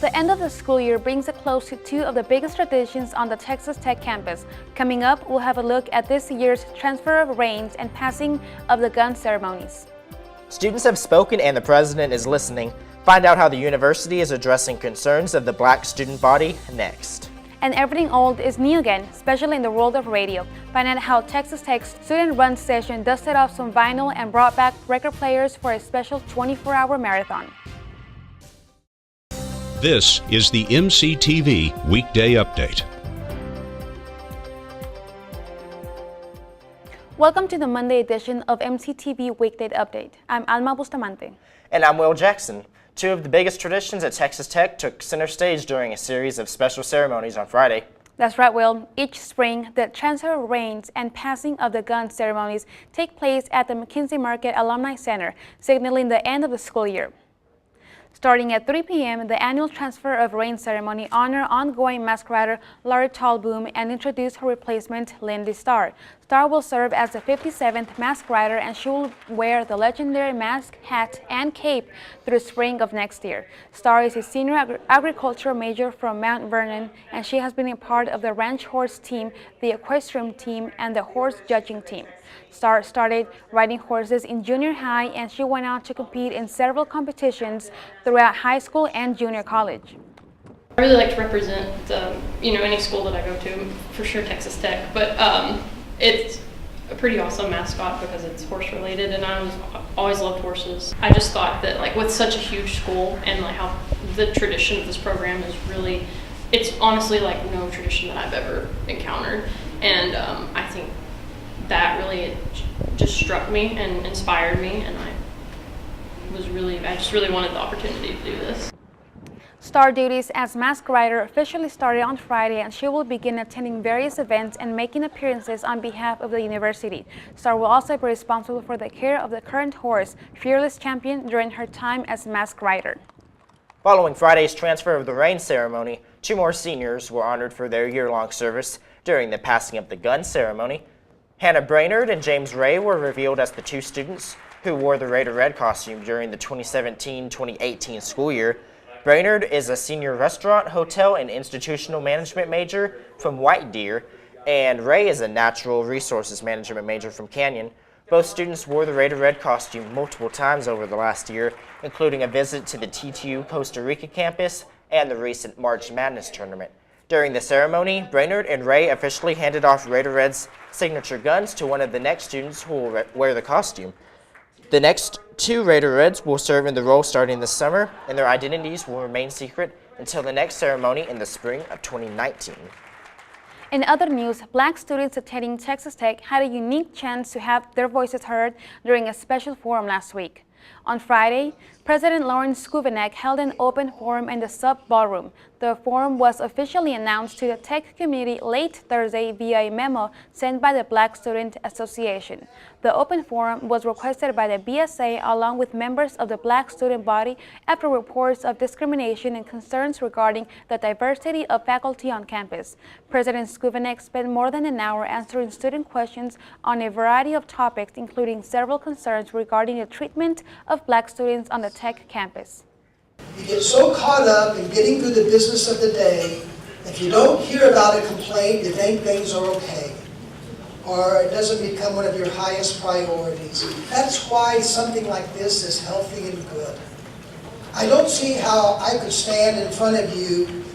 The end of the school year brings a close to two of the biggest traditions on the Texas Tech campus. Coming up, we'll have a look at this year's transfer of reins and passing of the gun ceremonies. Students have spoken and the president is listening. Find out how the university is addressing concerns of the black student body next. And everything old is new again, especially in the world of radio. Find out how Texas Tech's student-run station dusted off some vinyl and brought back record players for a special 24-hour marathon. This is the MCTV Weekday Update. Welcome to the Monday edition of MCTV Weekday Update. I'm Alma Bustamante. And I'm Will Jackson. Two of the biggest traditions at Texas Tech took center stage during a series of special ceremonies on Friday. That's right, Will. Each spring, the transfer of reins and passing of the gun ceremonies take place at the McKinsey Market Alumni Center, signaling the end of the school year. Starting at 3 p.m., the annual transfer of reins ceremony honor ongoing mask rider Laurie Talboom and introduce her replacement, Lindy Starr. Starr will serve as the 57th mask rider, and she will wear the legendary mask, hat, and cape through spring of next year. Starr is a senior agriculture major from Mount Vernon, and she has been a part of the ranch horse team, the equestrian team, and the horse judging team. Starr started riding horses in junior high, and she went on to compete in several competitions throughout high school and junior college. I really like to represent, any school that I go to, for sure Texas Tech, but it's a pretty awesome mascot because it's horse related, and I always loved horses. I just thought that with such a huge school and how the tradition of this program is really, it's honestly no tradition that I've ever encountered, and I think that really just struck me and inspired me, and I just really wanted the opportunity to do this. Starr duties as mask rider officially started on Friday, and she will begin attending various events and making appearances on behalf of the university. Starr will also be responsible for the care of the current horse, Fearless Champion, during her time as mask rider. Following Friday's transfer of the reins ceremony, two more seniors were honored for their year-long service during the passing of the gun ceremony. Hannah Brainerd and James Ray were revealed as the two students who wore the Raider Red costume during the 2017-2018 school year. Brainerd is a senior restaurant, hotel, and institutional management major from White Deer, and Ray is a natural resources management major from Canyon. Both students wore the Raider Red costume multiple times over the last year, including a visit to the TTU Costa Rica campus and the recent March Madness tournament. During the ceremony, Brainerd and Ray officially handed off Raider Red's signature guns to one of the next students who will wear the costume. The next two Raider Reds will serve in the role starting this summer, and their identities will remain secret until the next ceremony in the spring of 2019. In other news, black students attending Texas Tech had a unique chance to have their voices heard during a special forum last week. On Friday, President Lawrence Skuvenek held an open forum in the Sub Ballroom. The forum was officially announced to the Tech community late Thursday via a memo sent by the Black Student Association. The open forum was requested by the BSA along with members of the Black student body after reports of discrimination and concerns regarding the diversity of faculty on campus. President Skuvenek spent more than an hour answering student questions on a variety of topics, including several concerns regarding the treatment of black students on the Tech campus. You get so caught up in getting through the business of the day, if you don't hear about a complaint, you think things are okay, or it doesn't become one of your highest priorities. That's why something like this is healthy and good. I don't see how I could stand in front of you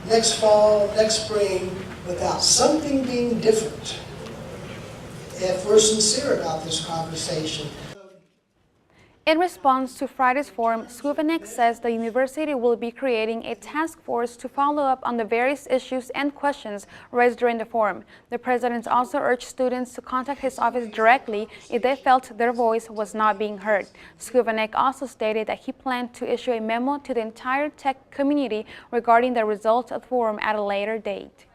next fall, next spring, without something being different if we're sincere about this conversation. In response to Friday's forum, Skuvenek says the university will be creating a task force to follow up on the various issues and questions raised during the forum. The president also urged students to contact his office directly if they felt their voice was not being heard. Skuvenek also stated that he planned to issue a memo to the entire Tech community regarding the results of the forum at a later date.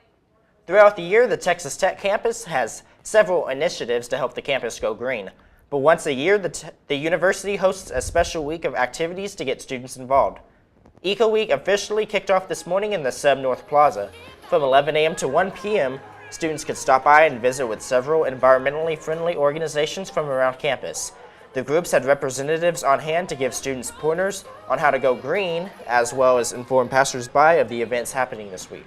Throughout the year, the Texas Tech campus has several initiatives to help the campus go green. But once a year, the university hosts a special week of activities to get students involved. Eco Week officially kicked off this morning in the Sub North Plaza. From 11 a.m. to 1 p.m., students could stop by and visit with several environmentally friendly organizations from around campus. The groups had representatives on hand to give students pointers on how to go green, as well as inform passersby of the events happening this week.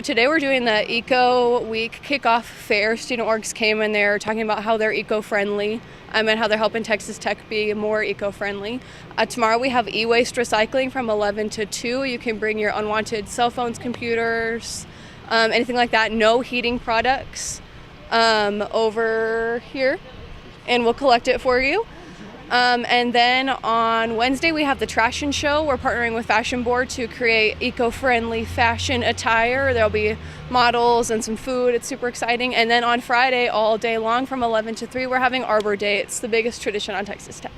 Today we're doing the Eco Week kickoff fair. Student orgs came in there talking about how they're eco-friendly and how they're helping Texas Tech be more eco-friendly. Tomorrow we have e-waste recycling from 11 to 2. You can bring your unwanted cell phones, computers, anything like that. No heating products over here, and we'll collect it for you. And then on Wednesday we have the Trash and Show. We're partnering with Fashion Board to create eco-friendly fashion attire. There'll be models and some food. It's super exciting. And then on Friday all day long from 11 to 3 we're having Arbor Day. It's the biggest tradition on Texas Tech.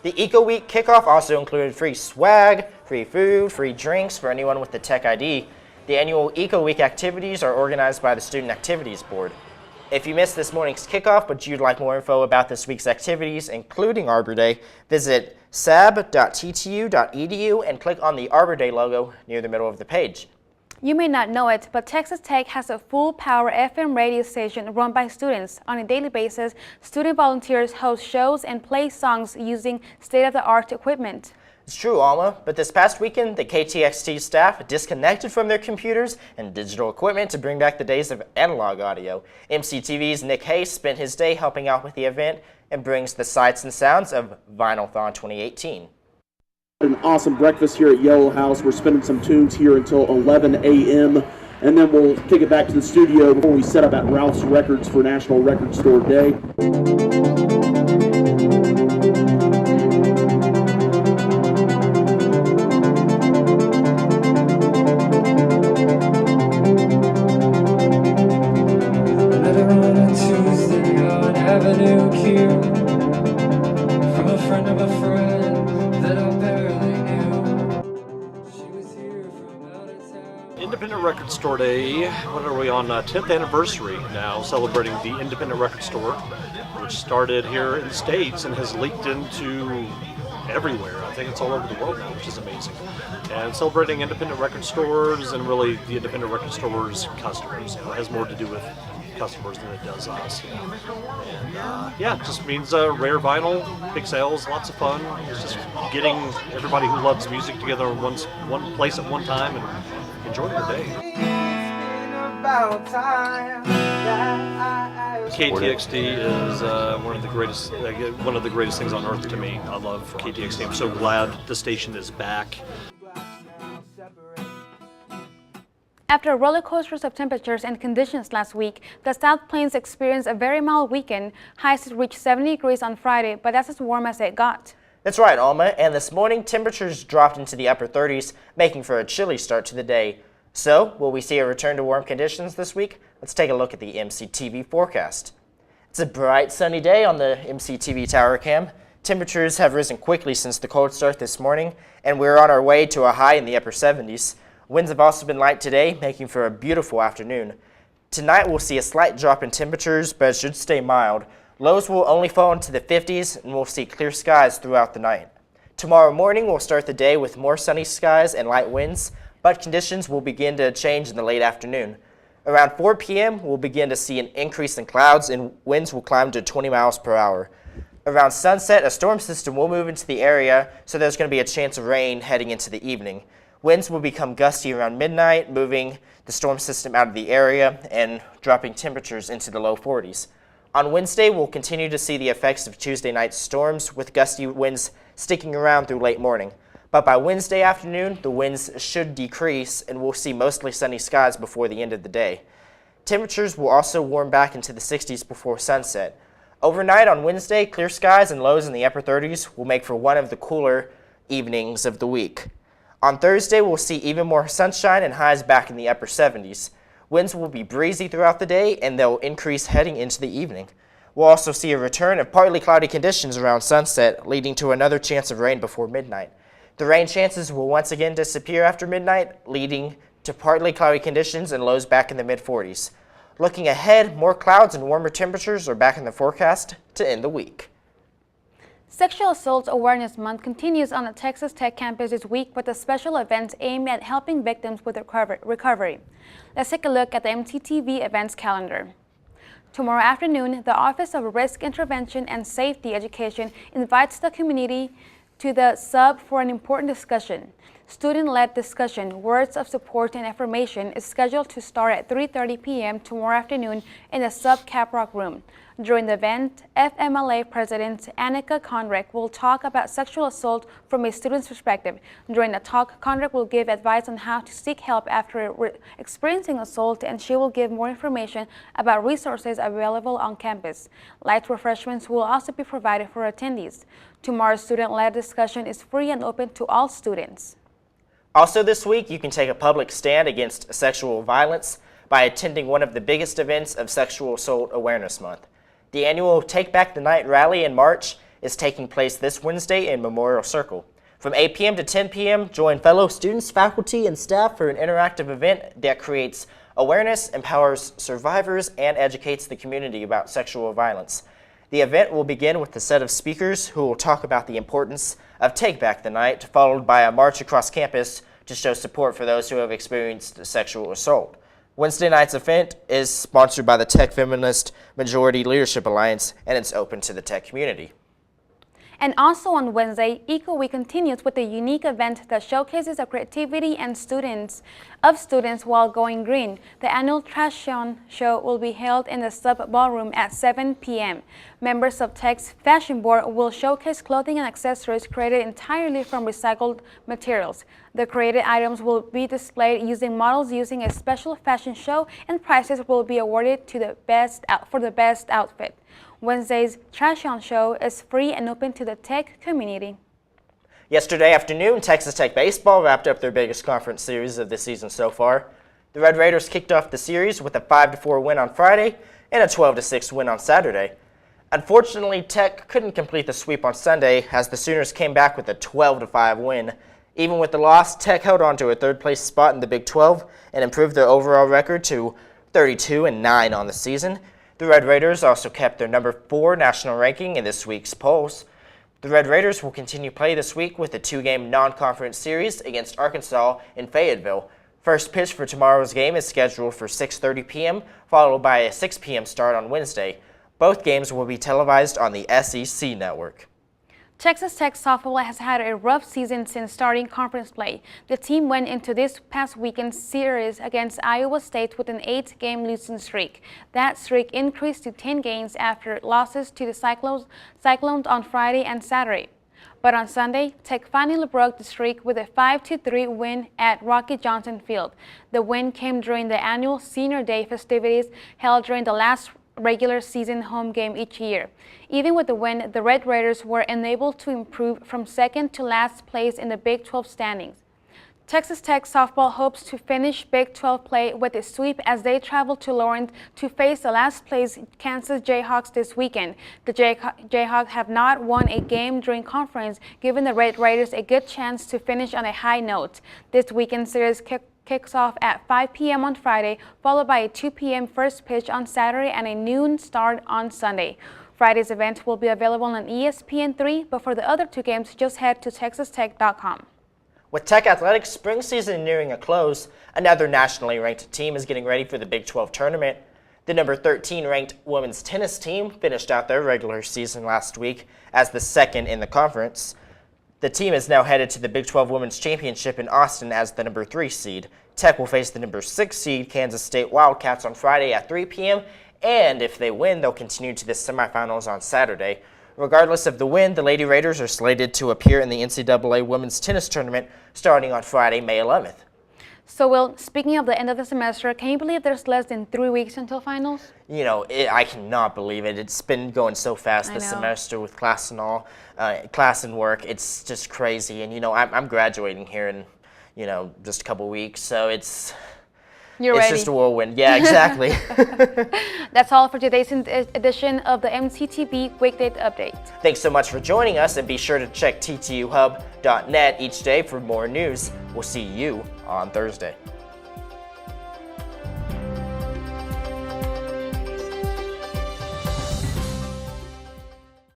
The Eco Week kickoff also included free swag, free food, free drinks for anyone with the Tech ID. The annual Eco Week activities are organized by the Student Activities Board. If you missed this morning's kickoff but you'd like more info about this week's activities, including Arbor Day, visit sab.ttu.edu and click on the Arbor Day logo near the middle of the page. You may not know it, but Texas Tech has a full-power FM radio station run by students. On a daily basis, student volunteers host shows and play songs using state-of-the-art equipment. It's true, Alma, but this past weekend, the KTXT staff disconnected from their computers and digital equipment to bring back the days of analog audio. MCTV's Nick Hayes spent his day helping out with the event and brings the sights and sounds of Vinylthon 2018. An awesome breakfast here at Yellow House. We're spinning some tunes here until 11 a.m. and then we'll take it back to the studio before we set up at Ralph's Records for National Record Store Day. Independent Record Store Day, what are we on, 10th anniversary now, celebrating the Independent Record Store, which started here in the States and has leaked into everywhere. I think it's all over the world now, which is amazing. And celebrating independent record stores and really the independent record stores' customers. It has more to do with customers than it does us. And yeah, it just means rare vinyl, big sales, lots of fun. It's just getting everybody who loves music together in one place at one time and enjoying the day. KTXT is one of the greatest things on earth to me. I love KTXT. I'm so glad the station is back. After roller coasters of temperatures and conditions last week, the South Plains experienced a very mild weekend. Highs reached 70 degrees on Friday, but that's as warm as it got. That's right, Alma, and this morning temperatures dropped into the upper 30s, making for a chilly start to the day. So, will we see a return to warm conditions this week? Let's take a look at the MCTV forecast. It's a bright sunny day on the MCTV tower cam. Temperatures have risen quickly since the cold start this morning, and we're on our way to a high in the upper 70s. Winds have also been light today, making for a beautiful afternoon. Tonight we'll see a slight drop in temperatures, but it should stay mild. Lows will only fall into the 50s, and we'll see clear skies throughout the night. Tomorrow morning we'll start the day with more sunny skies and light winds, but conditions will begin to change in the late afternoon. Around 4 p.m. we'll begin to see an increase in clouds and winds will climb to 20 miles per hour. Around sunset, a storm system will move into the area, so there's going to be a chance of rain heading into the evening. Winds will become gusty around midnight, moving the storm system out of the area and dropping temperatures into the low 40s. On Wednesday, we'll continue to see the effects of Tuesday night's storms, with gusty winds sticking around through late morning. But by Wednesday afternoon, the winds should decrease and we'll see mostly sunny skies before the end of the day. Temperatures will also warm back into the 60s before sunset. Overnight on Wednesday, clear skies and lows in the upper 30s will make for one of the cooler evenings of the week. On Thursday, we'll see even more sunshine and highs back in the upper 70s. Winds will be breezy throughout the day and they'll increase heading into the evening. We'll also see a return of partly cloudy conditions around sunset, leading to another chance of rain before midnight. The rain chances will once again disappear after midnight, leading to partly cloudy conditions and lows back in the mid-40s. Looking ahead, more clouds and warmer temperatures are back in the forecast to end the week. Sexual Assault Awareness Month continues on the Texas Tech campus this week with a special event aimed at helping victims with recovery. Let's take a look at the MCTV events calendar. Tomorrow afternoon, the Office of Risk Intervention and Safety Education invites the community to the sub for an important discussion. Student-led discussion, Words of Support and Affirmation is scheduled to start at 3:30 p.m. tomorrow afternoon in the sub Caprock room. During the event, FMLA President Annika Conrick will talk about sexual assault from a student's perspective. During the talk, Conrick will give advice on how to seek help after experiencing assault, and she will give more information about resources available on campus. Light refreshments will also be provided for attendees. Tomorrow's student-led discussion is free and open to all students. Also this week, you can take a public stand against sexual violence by attending one of the biggest events of Sexual Assault Awareness Month. The annual Take Back the Night rally in March is taking place this Wednesday in Memorial Circle. From 8 p.m. to 10 p.m., join fellow students, faculty, and staff for an interactive event that creates awareness, empowers survivors, and educates the community about sexual violence. The event will begin with a set of speakers who will talk about the importance of Take Back the Night, followed by a march across campus to show support for those who have experienced sexual assault. Wednesday night's event is sponsored by the Tech Feminist Majority Leadership Alliance, and it's open to the tech community. And also on Wednesday, Eco Week continues with a unique event that showcases the creativity and students while going green. The annual Trash-On show will be held in the sub ballroom at 7 p.m. Members of Tech's fashion board will showcase clothing and accessories created entirely from recycled materials. The created items will be displayed using models using a special fashion show, and prizes will be awarded to the best outfit. Wednesday's Trash-On show is free and open to the tech community. Yesterday afternoon, Texas Tech baseball wrapped up their biggest conference series of the season so far. The Red Raiders kicked off the series with a 5-4 win on Friday and a 12-6 win on Saturday. Unfortunately, Tech couldn't complete the sweep on Sunday as the Sooners came back with a 12-5 win. Even with the loss, Tech held on to a third-place spot in the Big 12 and improved their overall record to 32-9 on the season. The Red Raiders also kept their number 4 national ranking in this week's polls. The Red Raiders will continue play this week with a 2-game non-conference series against Arkansas in Fayetteville. First pitch for tomorrow's game is scheduled for 6:30 p.m., followed by a 6 p.m. start on Wednesday. Both games will be televised on the SEC network. Texas Tech softball has had a rough season since starting conference play. The team went into this past weekend's series against Iowa State with an 8-game losing streak. That streak increased to 10 games after losses to the Cyclones on Friday and Saturday. But on Sunday, Tech finally broke the streak with a 5-3 win at Rocky Johnson Field. The win came during the annual Senior Day festivities held during the last regular season home game each year. Even with the win, the Red Raiders were unable to improve from second to last place in the Big 12 standings. Texas Tech softball hopes to finish Big 12 play with a sweep as they travel to Lawrence to face the last place Kansas Jayhawks this weekend. The Jayhawks have not won a game during conference, giving the Red Raiders a good chance to finish on a high note. This weekend series kicks off at 5 p.m. on Friday, followed by a 2 p.m. first pitch on Saturday and a noon start on Sunday. Friday's event will be available on ESPN3, but for the other 2 games, just head to texastech.com. With Tech Athletics' spring season nearing a close, another nationally ranked team is getting ready for the Big 12 tournament. The number 13 ranked women's tennis team finished out their regular season last week as the second in the conference. The team is now headed to the Big 12 Women's Championship in Austin as the number 3 seed. Tech will face the number 6 seed Kansas State Wildcats on Friday at 3 p.m., and if they win, they'll continue to the semifinals on Saturday. Regardless of the win, the Lady Raiders are slated to appear in the NCAA Women's Tennis Tournament starting on Friday, May 11th. So, Will, speaking of the end of the semester, can you believe there's less than 3 weeks until finals? You know, I cannot believe it. It's been going so fast this semester with class and all, class and work. It's just crazy. And, you know, I'm graduating here in, you know, just a couple weeks. So it's just a whirlwind. Yeah, exactly. That's all for today's edition of the MCTV Weekday Update. Thanks so much for joining us, and be sure to check ttuhub.net each day for more news. We'll see you on Thursday.